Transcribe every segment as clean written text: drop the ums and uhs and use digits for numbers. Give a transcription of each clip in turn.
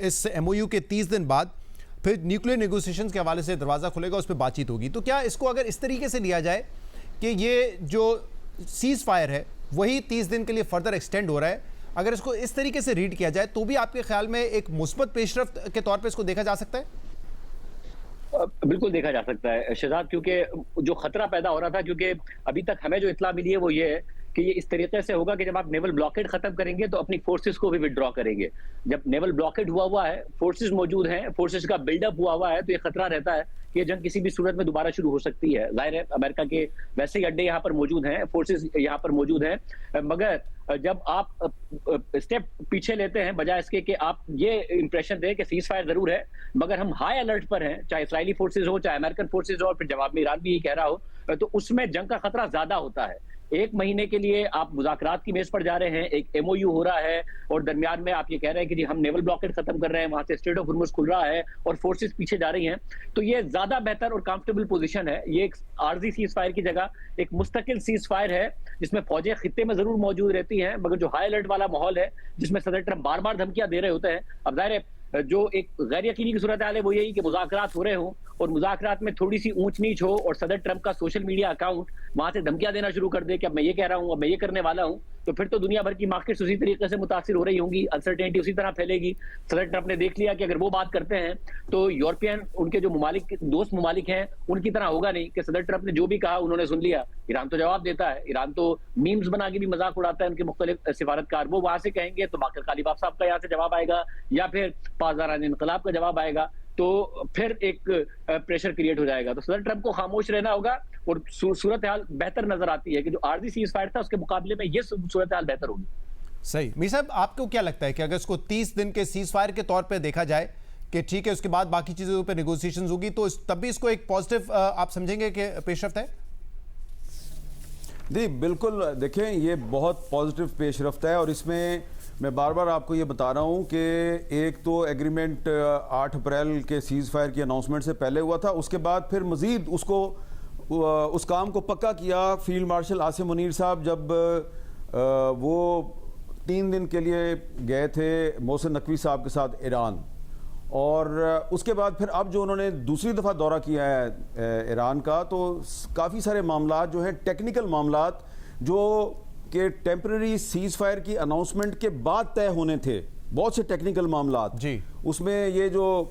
Us M O you کے 30 دن بعد پھر نیوکلیر نیگوسیشنز کے حوالے سے دروازہ کھلے گا, اس پہ بات چیت ہوگی, تو کیا اس کو اگر اس طریقے سے لیا جائے کہ یہ جو سیز فائر ہے وہی 30 دن کے لیے فردر ایکسٹینڈ ہو رہا ہے, اگر اس کو اس طریقے سے ریڈ کیا جائے تو بھی آپ کے خیال میں ایک مثبت پیش رفت کے طور پہ اس کو دیکھا جا سکتا ہے؟ بالکل دیکھا جا سکتا ہے شہزاد, کیونکہ جو خطرہ پیدا ہو رہا تھا, کیونکہ ابھی تک ہمیں جو اطلاع ملی ہے وہ یہ ہے کہ یہ اس طریقے سے ہوگا کہ جب آپ نیول بلاکیڈ ختم کریں گے تو اپنی فورسز کو بھی وڈرا کریں گے. جب نیول بلاکیڈ ہوا ہے, فورسز موجود ہیں, فورسز کا بلڈ اپ ہوا ہے, تو یہ خطرہ رہتا ہے کہ یہ جنگ کسی بھی صورت میں دوبارہ شروع ہو سکتی ہے. ظاہر ہے امریکہ کے ویسے ہی اڈے یہاں پر موجود ہیں, فورسز یہاں پر موجود ہیں, مگر جب آپ اسٹیپ پیچھے لیتے ہیں بجائے اس کے کہ آپ یہ امپریشن دیں کہ سیز فائر ضرور ہے مگر ہم ہائی الرٹ پر ہیں, چاہے اسرائیلی فورسز ہو چاہے امریکن فورسز ہو, اور پھر جواب میں ایران بھی یہ کہہ رہا ہو, تو اس میں جنگ کا خطرہ زیادہ ہوتا ہے. ایک مہینے کے لیے آپ مذاکرات کی میز پر جا رہے ہیں, ایک ایم او یو ہو رہا ہے, اور درمیان میں آپ یہ کہہ رہے ہیں کہ جی ہم نیول بلاکیڈ ختم کر رہے ہیں, وہاں سے اسٹریٹ آف ہرمز کھل رہا ہے اور فورسز پیچھے جا رہی ہیں, تو یہ زیادہ بہتر اور کمفرٹیبل پوزیشن ہے. یہ ایک عارضی سیز فائر کی جگہ ایک مستقل سیز فائر ہے جس میں فوجیں خطے میں ضرور موجود رہتی ہیں, مگر جو ہائی الرٹ والا ماحول ہے جس میں صدر ٹرمپ بار بار دھمکیاں دے رہے ہوتے ہیں. اب ظاہر ہے جو ایک غیر یقینی کی صورتحال ہے وہ یہی کہ مذاکرات ہو رہے ہوں اور مذاکرات میں تھوڑی سی اونچ نیچ ہو اور صدر ٹرمپ کا سوشل میڈیا اکاؤنٹ وہاں سے دھمکیاں دینا شروع کر دے کہ اب میں یہ کہہ رہا ہوں, اب میں یہ کرنے والا ہوں, تو پھر تو دنیا بھر کی مارکیٹس اسی طریقے سے متاثر ہو رہی ہوں گی, انسرٹینٹی اسی طرح پھیلے گی. صدر ٹرمپ نے دیکھ لیا کہ اگر وہ بات کرتے ہیں تو یورپین ان کے جو ممالک دوست ممالک ہیں ان کی طرح ہوگا نہیں کہ صدر ٹرمپ نے جو بھی کہا انہوں نے سن لیا. ایران تو جواب دیتا ہے, ایران تو میمز بنا کے بھی مذاق اڑاتا ہے, ان کے مختلف سفارتکار وہ وہاں سے کہیں گے تو باقر غالباف صاحب کا یہاں سے جواب آئے گا یا پھر پاسداران انقلاب کا جواب آئے گا, تو پھر ایک پریشر کریٹ ہو جائے گا. تو صدر ٹرمپ کو خاموش رہنا ہوگا, اور صورتحال بہتر نظر آتی ہے کہ جو عارضی سیز فائر تھا اس کے مقابلے میں یہ صورتحال بہتر ہوگی. صحیح. میر صاحب آپ کو کیا لگتا ہے کہ اگر اس کو 30 دن کے سیز فائر کے طور پہ دیکھا جائے کہ ٹھیک ہے اس کے بعد باقی چیزوں پہ نیگوسیشنز ہوگی, تو تب بھی اس کو ایک پازیٹیو آپ سمجھیں گے کہ پیش رفت ہے؟ جی بالکل, دیکھیں یہ بہت پازیٹیو پیش رفت ہے, اور اس میں بار بار آپ کو یہ بتا رہا ہوں کہ ایک تو ایگریمنٹ 8 اپریل کے سیز فائر کی اناؤنسمنٹ سے پہلے ہوا تھا, اس کے بعد پھر مزید اس کام کو پکا کیا فیلڈ مارشل عاصم منیر صاحب جب وہ 3 دن کے لیے گئے تھے محسن نقوی صاحب کے ساتھ ایران, اور اس کے بعد پھر اب جو انہوں نے دوسری دفعہ دورہ کیا ہے ایران کا, تو کافی سارے معاملات جو ہیں ٹیکنیکل معاملات جو کہ ٹیمپرری سیز فائر کی اناؤنسمنٹ کے بعد طے ہونے تھے, بہت سے ٹیکنیکل معاملات جی, اس میں یہ جو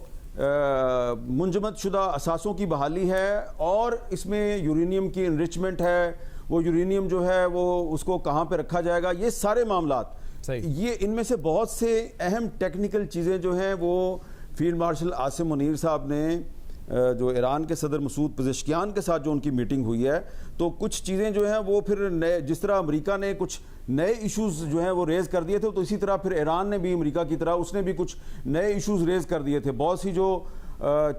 منجمد شدہ اثاثوں کی بحالی ہے, اور اس میں یورینیم کی انریچمنٹ ہے, وہ یورینیم جو ہے وہ اس کو کہاں پہ رکھا جائے گا, یہ سارے معاملات, یہ ان میں سے بہت سے اہم ٹیکنیکل چیزیں جو ہیں وہ فیلڈ مارشل عاصم منیر صاحب نے جو ایران کے صدر مسعود پزشکیان کے ساتھ جو ان کی میٹنگ ہوئی ہے, تو کچھ چیزیں جو ہیں وہ پھر نئے, جس طرح امریکہ نے کچھ نئے ایشوز جو ہیں وہ ریز کر دیے تھے, تو اسی طرح پھر ایران نے بھی امریکہ کی طرح اس نے بھی کچھ نئے ایشوز ریز کر دیے تھے. بہت سی جو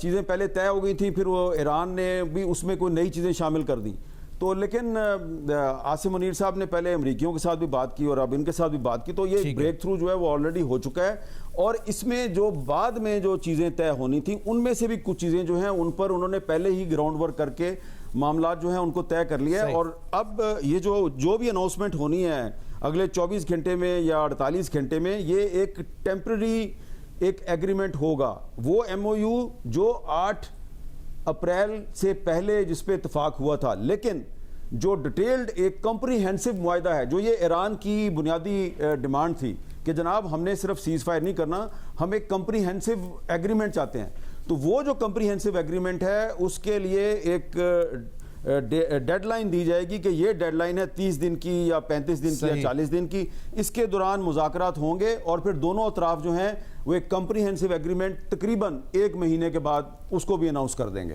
چیزیں پہلے طے ہو گئی تھیں پھر وہ ایران نے بھی اس میں کوئی نئی چیزیں شامل کر دیں. تو لیکن عاصم منیر صاحب نے پہلے امریکیوں کے ساتھ بھی بات کی اور اب ان کے ساتھ بھی بات کی, تو یہ بریک تھرو جو ہے وہ آلریڈی ہو چکا ہے, اور اس میں جو بعد میں جو چیزیں طے ہونی تھیں ان میں سے بھی کچھ چیزیں جو ہیں ان پر انہوں نے پہلے ہی گراؤنڈ ورک کر کے معاملات جو ہیں ان کو طے کر لیا ہے. اور اب یہ جو بھی اناؤنسمنٹ ہونی ہے اگلے 24 گھنٹے میں یا 48 گھنٹے میں, یہ ایک ٹیمپرری ایک ایگریمنٹ ہوگا, وہ ایم او یو جو 8 اپریل سے پہلے جس پہ اتفاق ہوا تھا, لیکن جو ڈیٹیلڈ ایک کمپریہنسو معاہدہ ہے, جو یہ ایران کی بنیادی ڈیمانڈ تھی کہ جناب ہم نے صرف سیز فائر نہیں کرنا, ہم ایک کمپریہنسو ایگریمنٹ چاہتے ہیں, تو وہ جو کمپریہنسو ایگریمنٹ ہے اس کے لیے ایک ڈیڈ لائن دی جائے گی کہ یہ ڈیڈ لائن ہے 30 دن کی یا 35 دن کی یا 40 دن کی, اس کے دوران مذاکرات ہوں گے, اور پھر دونوں اطراف جو ہیں وہ ایک کمپریہنسو ایگریمنٹ تقریباً 1 مہینے کے بعد اس کو بھی اناؤنس کر دیں گے.